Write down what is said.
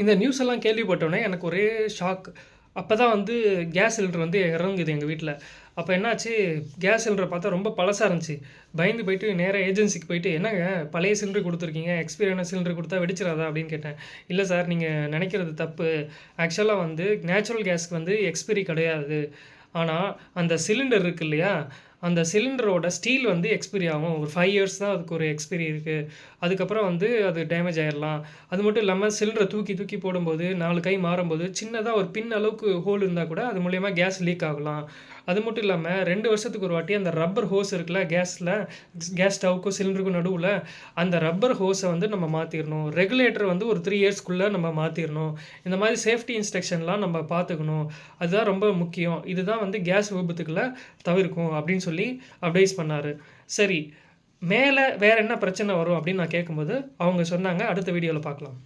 இந்த நியூஸ் எல்லாம் கேள்விப்பட்டோனே எனக்கு ஒரே ஷாக். அப்போ தான் வந்து கேஸ் சிலிண்டர் வந்து இறங்குது எங்கள் வீட்டில். அப்போ என்னாச்சு, கேஸ் சிலிண்டரை பார்த்தா ரொம்ப பழசாக இருந்துச்சு. பயந்து போயிட்டு நேராக ஏஜென்சிக்கு போயிட்டு, என்னங்க பழைய சிலிண்டர் கொடுத்துருக்கீங்க, எக்ஸ்பீரியான சிலிண்டர் கொடுத்தா வெடிச்சிடாதா அப்படின்னு கேட்டேன். இல்லை சார், நீங்கள் நினைக்கிறது தப்பு. ஆக்சுவலாக வந்து நேச்சுரல் கேஸ்க்கு வந்து எக்ஸ்பைரி கிடையாது. ஆனால் அந்த சிலிண்டர் இருக்கு இல்லையா, அந்த சிலிண்டரோட ஸ்டீல் வந்து எக்ஸ்பைரி ஆகும். ஒரு 5 இயர்ஸ் தான் அதுக்கு ஒரு எக்ஸ்பைரி இருக்குது. அதுக்கப்புறம் வந்து அது டேமேஜ் ஆயிடலாம். அது மட்டும் இல்லாமல் சிலிண்டரை தூக்கி தூக்கி போடும்போது 4 கை மாறும்போது சின்னதாக ஒரு பின் அளவுக்கு ஹோல் இருந்தால் கூட அது மூலயமா கேஸ் லீக் ஆகலாம். அது மட்டும் இல்லாமல் 2 வருஷத்துக்கு ஒரு வாட்டி அந்த ரப்பர் ஹோஸ் இருக்குல்ல கேஸில், கேஸ் ஸ்டவ்வுக்கும் சிலிண்டருக்கும் நடுவில், அந்த ரப்பர் ஹோஸை வந்து நம்ம மாற்றிடணும். ரெகுலேட்டர் வந்து ஒரு 3 இயர்ஸ்க்குள்ளே நம்ம மாற்றிடணும். இந்த மாதிரி சேஃப்டி இன்ஸ்ட்ரக்ஷன்லாம் நம்ம பார்த்துக்கணும். அதுதான் ரொம்ப முக்கியம். இதுதான் வந்து கேஸ் விபத்துக்களை தவிர்க்கும் அப்படின்னு சொல்லி அட்வைஸ் பண்ணார். சரி, மேலே வேறு என்ன பிரச்சனை வரும் அப்படின்னு நான் கேட்கும்போது அவங்க சொன்னாங்க, அடுத்த வீடியோவில் பார்க்கலாம்.